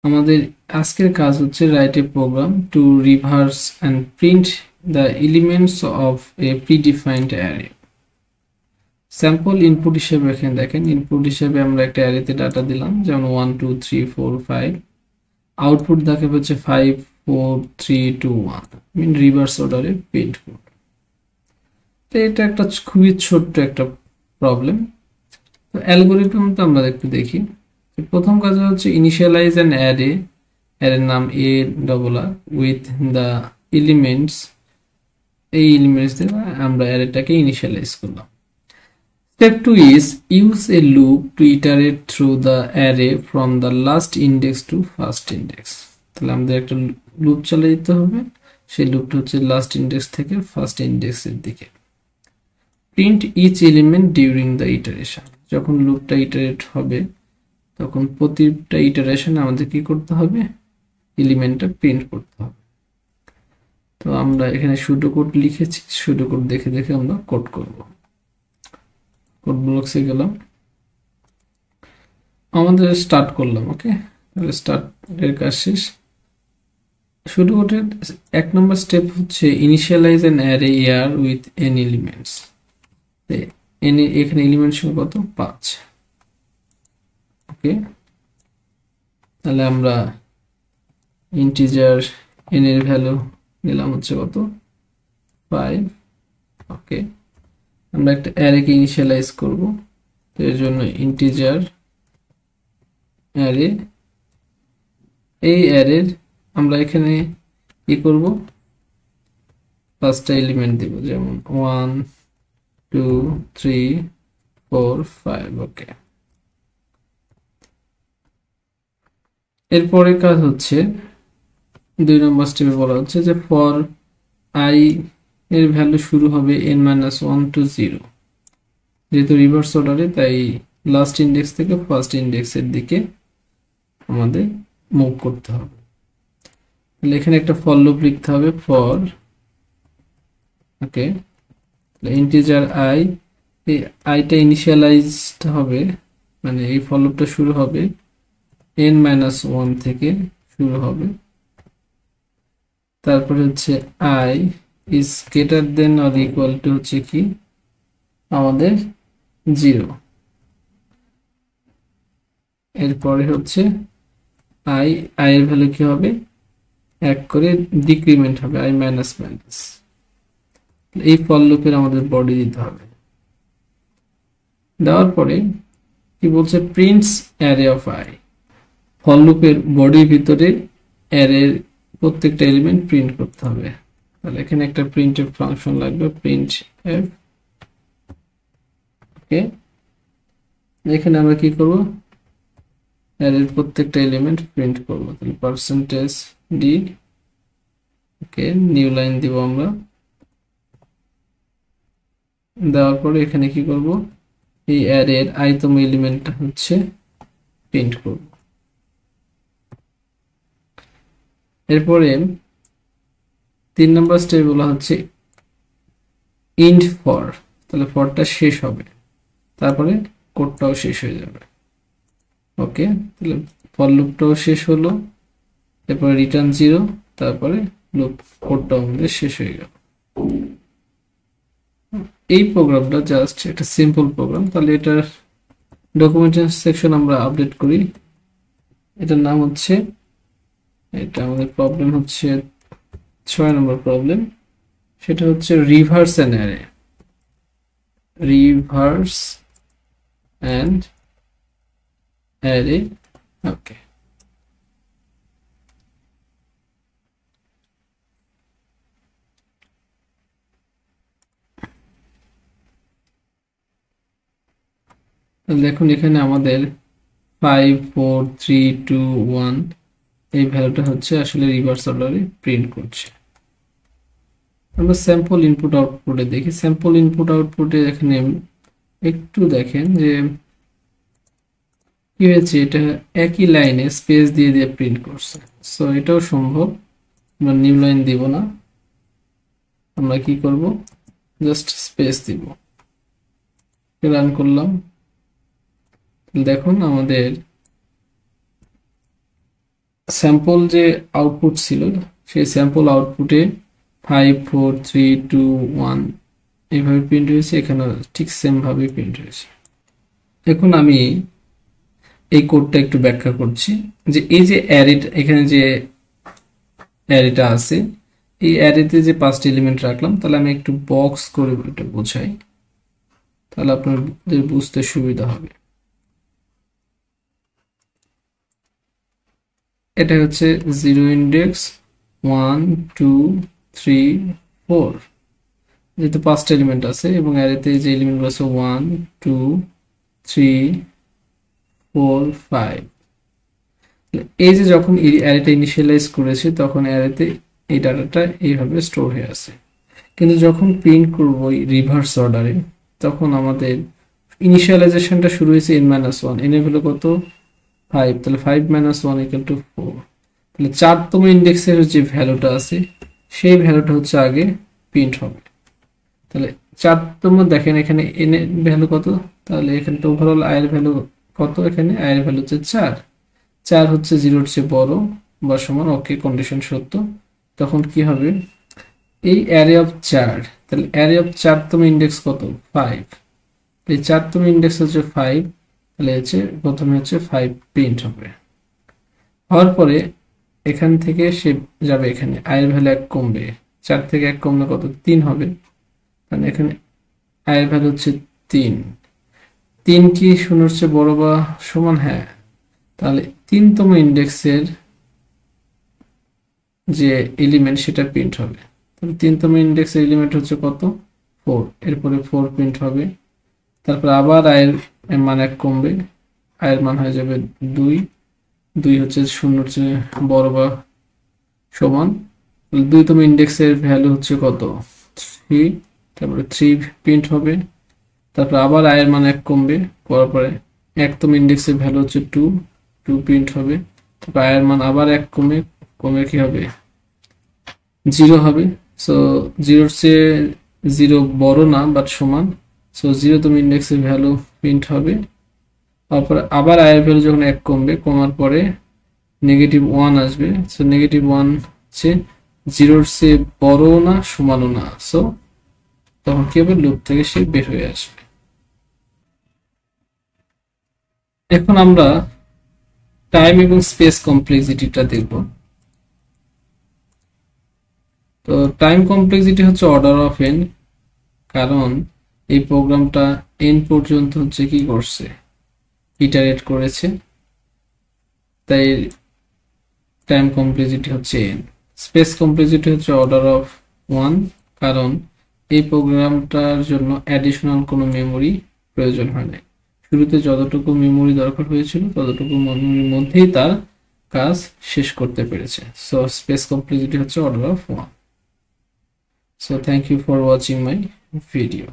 আমাদের আজকের কাজ হচ্ছে write a program to reverse and print the elements of a predefined array. Sample input হিসেবে এখানে দেখেন, ইনপুট হিসেবে আমরা একটা অ্যারেতে ডাটা দিলাম, যেমন 1 2 3 4 5। আউটপুট দেখাবে হচ্ছে 5 4 3 2 1, মিন রিভার্স অর্ডারে প্রিন্ট করবে। তো এটা একটা খুবই ছোট্ট একটা প্রবলেম। তো অ্যালগোরিদমটা আমরা একটু দেখি। প্রথম কাজ হচ্ছে ইনিশিয়ালাইজ অ্যান অ্যারে, অ্যারের নাম A double R with the elements. এই এলিমেন্টস দিয়ে আমরা অ্যারেটাকে ইনিশিয়ালাইজ করলাম। Step 2 is use a loop to iterate through the array from the last index to first index. তাহলে আমাদের একটা লুপ চালিয়ে দিতে হবে, সেই লুপটা হচ্ছে লাস্ট ইন্ডেক্স থেকে ফার্স্ট ইন্ডেক্সের দিকে। Print each element during the iteration. যখন লুপটা ইটারেট হবে তখন প্রতিটা ইটারেশনে আমাদের কি করতে হবে, এলিমেন্টটা প্রিন্ট করতে হবে। তো আমরা এখানে সুডো কোড লিখেছি, সুডো কোড দেখে দেখে আমরা কোড করব। কোড ব্লকসে গেলাম, আমাদের স্টার্ট করলাম। ওকে, তাহলে স্টার্টের কাজ শেষ। সুডো কোডের 1 নম্বর স্টেপ হচ্ছে initialize an array air with N elements. এখানে এলিমেন্ট সংখ্যা কত, 5। ওকে, তাহলে আমরা ইন্টিজার এন এর ভ্যালু নিলাম হচ্ছে কত, 5। ওকে, আমরা একটা অ্যারেকে ইনিশিয়ালাইজ করব, তো এর জন্য ইন্টিজার অ্যারে। এই অ্যারের আমরা এখানে কি করব, 5টা এলিমেন্ট দেব, যেমন 1 2 3 4 5। ওকে, এরপরে কাজ হচ্ছে 2 নম্বর স্টেপে বলা হচ্ছে যে ফর আই এর ভ্যালু শুরু হবে n-1 to 0। যেহেতু রিভার্স অর্ডারে, তাই লাস্ট ইন্ডেক্স থেকে ফার্স্ট ইন্ডেক্সের দিকে আমাদের মুভ করতে হবে। তাহলে এখানে একটা ফর লুপ লিখতে হবে, ফর ওকে ইন্টিজার আই। এই আইটা ইনিশিয়ালাইজড হবে, মানে এই ফর লুপটা শুরু হবে n-1 থেকে শুরু হবে। তারপরে হচ্ছে I is greater than or equal to হচ্ছে কি আমাদের 0। এরপরে হচ্ছে আই এর ভ্যালু কি হবে, 1 করে ডিক্রিমেন্ট হবে, i মাইনাস মাইনাস। এই ফর লুপের আমাদের বডি দিতে হবে। দেওয়ার পরে কি বলছে, prints array of I. For লুপের বডির ভিতরে অ্যারের প্রত্যেকটা এলিমেন্ট প্রিন্ট করতে হবে। তাহলে এখানে একটা প্রিন্টএফ ফাংশন লাগবে, প্রিন্টএফ। ওকে, এখানে আমরা কি করব, অ্যারের প্রত্যেকটা এলিমেন্ট প্রিন্ট করব। তাহলে পার্সেন্টেজ ডি। ওকে, নিউ লাইন দিব আমরা। দেওয়ার পরে এখানে কি করব, এই অ্যারের আইতম এলিমেন্টটা হচ্ছে প্রিন্ট করব। এরপরে 3 নম্বর স্টেপ বলা হচ্ছে ইন্ড ফর। তাহলে ফরটা শেষ হবে, তারপরে কোডটাও শেষ হয়ে যাবে। ওকে, তাহলে ফর লুপটাও শেষ হলো, এরপরে রিটার্ন 0, তারপরে লুপ কোডটাও আমাদের শেষ হয়ে গেল। এই প্রোগ্রামটা জাস্ট একটা সিম্পল প্রোগ্রাম। তাহলে এটার ডকুমেন্টেশন সেকশন আমরা আপডেট করি। এটার নাম হচ্ছে, এটা আমাদের প্রবলেম হচ্ছে 6 নম্বর প্রবলেম, সেটা হচ্ছে reverse an array. Reverse and array. Okay, দেখুন এখানে আমাদের 5 4 3 2 1 এই ভ্যালুটা হচ্ছে আসলে রিভার্স অর্ডারে প্রিন্ট করছে। আমরা স্যাম্পল ইনপুট আউটপুটে দেখি। স্যাম্পল ইনপুট আউটপুটে এখানে একটু দেখেন যে কি হয়েছে, এটা একই লাইনে স্পেস দিয়ে দিয়ে প্রিন্ট করছে। সো এটাও সম্ভব, আমরা নিউ লাইন দিব না, আমরা কি করব, জাস্ট স্পেস দিব। রান করলাম, দেখুন আমাদের স্যাম্পল যে আউটপুট ছিল সেই স্যাম্পল আউটপুটে 5 4 3 2 1 এইভাবে প্রিন্ট হয়েছে, এখানে ঠিক সেম ভাবে প্রিন্ট হয়েছে। এখন আমি এই কোডটা একটু ব্যাখ্যা করছি, যে এই যে অ্যারেটা, এখানে যে অ্যারেটা আছে, এই অ্যারেতে যে 5টি এলিমেন্ট রাখলাম, তাহলে আমি একটু বক্স করে এটা বোঝাই, তাহলে আপনাদের বুঝতে সুবিধা হবে। এটা হচ্ছে 0 ইন্ডেক্স 1 2 3 4, যেহেতু 5টা এলিমেন্ট আছে এবং অ্যারেতে যে এলিমেন্টগুলো আছে 1 2 3 4 5, এই যে যখন অ্যারেটা ইনিশিয়ালাইজ করেছে তখন অ্যারেতে এই ডাটাটা এইভাবে স্টোর হয়ে আছে। কিন্তু যখন প্রিন্ট করব রিভার্স অর্ডারে, তখন আমাদের ইনিশিয়ালাইজেশনটা শুরু হয়েছে n-1, n এর ভ্যালু কত 5, তাহলে 5 - 1 = 4, তাহলে 4তম ইন্ডেক্সের যে ভ্যালুটা আছে সেই ভ্যালুটা হচ্ছে আগে প্রিন্ট হবে। তাহলে 4তম দেখেন এখানে n এর ভ্যালু কত, তাহলে এখানে ওভারঅল i এর ভ্যালু কত, এখানে i এর ভ্যালু হচ্ছে 4, 4 হচ্ছে 0 এর চেয়ে বড় বা সমান, ওকে কন্ডিশন সত্য। তখন কি হবে, এই অ্যারে অফ 4, তাহলে অ্যারে অফ 4তম ইন্ডেক্স কত 5, এই 4তম ইন্ডেক্স হচ্ছে 5, তাহলে হচ্ছে প্রথমে হচ্ছে 5 প্রিন্ট হবে। হওয়ার পরে এখান থেকে সে যাবে এখানে i এর ভ্যালু 1 কমবে, 4 থেকে 1 কমলে কত 3 হবে, কারণ এখানে i এর ভ্যালু হচ্ছে 3, 3 কি 0 এর চেয়ে বড় বা সমান, হ্যাঁ, তাহলে 3তম ইন্ডেক্সের যে এলিমেন্ট সেটা প্রিন্ট হবে। তাহলে 3তম ইন্ডেক্সের এলিমেন্ট হচ্ছে কত 4, এরপরে 4 প্রিন্ট হবে, তারপর আবার i এর মান 1 কমবে, i এর মান হয়ে যাবে 2, 2 হচ্ছে 0 এর চেয়ে বড় বা সমান, 2তম ইন্ডেক্সের ভ্যালু হচ্ছে কত 3, তারপরে 3 প্রিন্ট হবে, তারপর আবার i এর মান 1 কমবে, করার পরে 1তম ইন্ডেক্সের ভ্যালু হচ্ছে 2, 2 প্রিন্ট হবে, তারপর i এর মান আবার 1 কমে কমে কি হবে 0 হবে। সো 0 এর চেয়ে 0 বড় না বাট সমান, সো 0তম ইন্ডেক্সের ভ্যালু প্রিন্ট হবে। তারপর আবার i এর ভ্যালু যখন 1 কমবে, কমার পরে -1 আসবে, সো -1 হচ্ছে 0 এর চেয়ে বড় না সমানও না, সো তখন কি হবে, লুপ থেকে সে বের হয়ে আসবে। এখন আমরা টাইম এবং স্পেস কমপ্লেক্সিটিটা দেখব। তো টাইম কমপ্লেক্সিটি হচ্ছে অর্ডার অফ n, কারণ এই প্রোগ্রামটা n পর্যন্ত হচ্ছে কি করছে, ইটারেট করেছে, তাই টাইম কমপ্লেক্সিটি হচ্ছে n। স্পেস কমপ্লেক্সিটি হচ্ছে অর্ডার অফ 1, কারণ এই প্রোগ্রামটার জন্য অ্যাডিশনাল কোনো মেমরি প্রয়োজন হয় না, শুরুতে যতটুকু মেমরি দরকার হয়েছিল ততটুকু মেমরির মধ্যেই তার কাজ শেষ করতে পেরেছে। সো স্পেস কমপ্লেক্সিটি হচ্ছে order of 1। So thank you for watching my video.